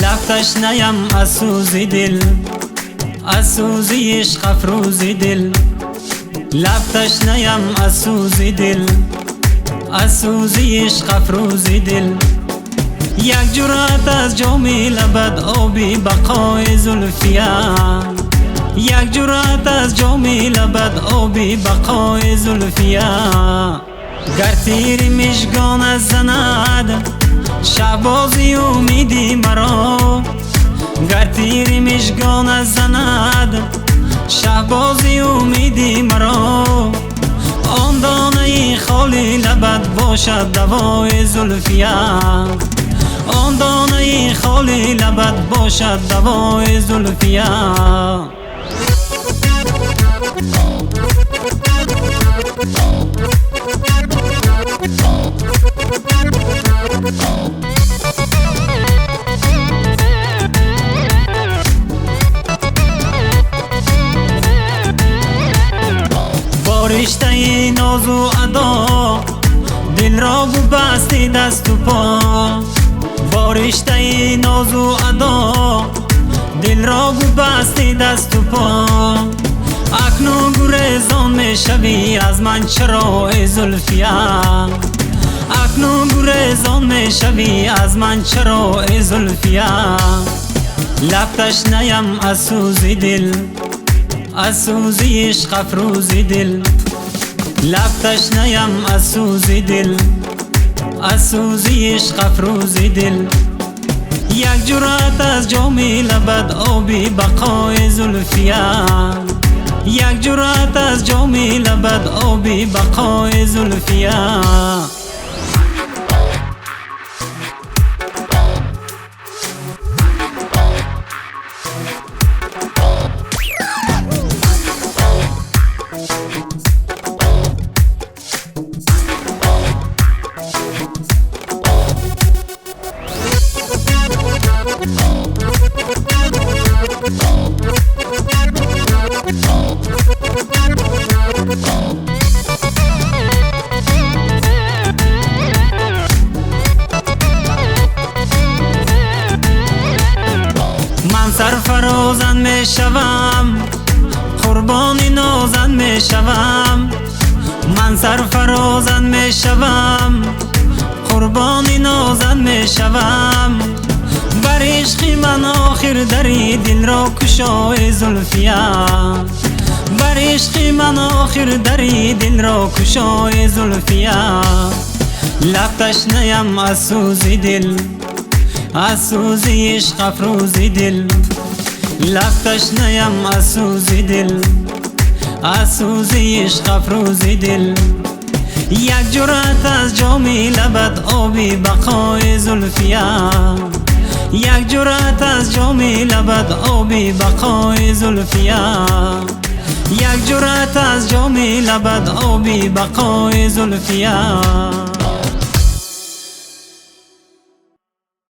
لفتش نیم از سوزی دل، از سوزی عشق افروزی دل. لفتش نیم از سوزی دل، از سوزی عشق افروزی دل. یک جرعت از جام لبت آبی بقای زلفیان، یک جرعت از جام لبت آبی بقای زلفیان. گر تیر مژگان از زند شبازی امیدی مرا، گر تیر مژگان از زند شبازی امیدی مرا. آن دانه خالی لبت باشد دوای زلفیان، آن دانه خالی لبت باشد دوای زلفیان. با رشته ناز و ادا دل را بستی دست و پا، با رشته ناز و ادا دل را بستی دست و پا. اکنون گریزان میشوی از من چرا ای زلفیان، اکنون گریزان میشوی از من چرا ای زلفیان. لفتش نیم از سوزی دل، از سوزی عشق افروزی دل. لفتش نیم از سوزی دل، از سوزی عشق افروزی دل. یک جرعت از جام لبت آبی بقای زلفیان، یک جرعت از جام لبت آبی بقای زلفیان. من سرفرازان می شوم، قربانی نازن می شوم. من سرفرازان می شوم، قربانی نازن می شوم. بر عشق من آخر دری دل را کشای زلفیان، بر عشق من آخر دری دل را کشای زلفیان. لفتش نیم از سوزی دل، از سوزی عشق افروزی دل. لفتش نیم از سوزی دل، از سوزی عشق افروزی دل. یک جرعت از جام لبت آبی بقای زلفیان، یک جرعت از جام لبت آبی بقای زلفیان. یک جرعت از جام لبت آبی بقای زلفیان.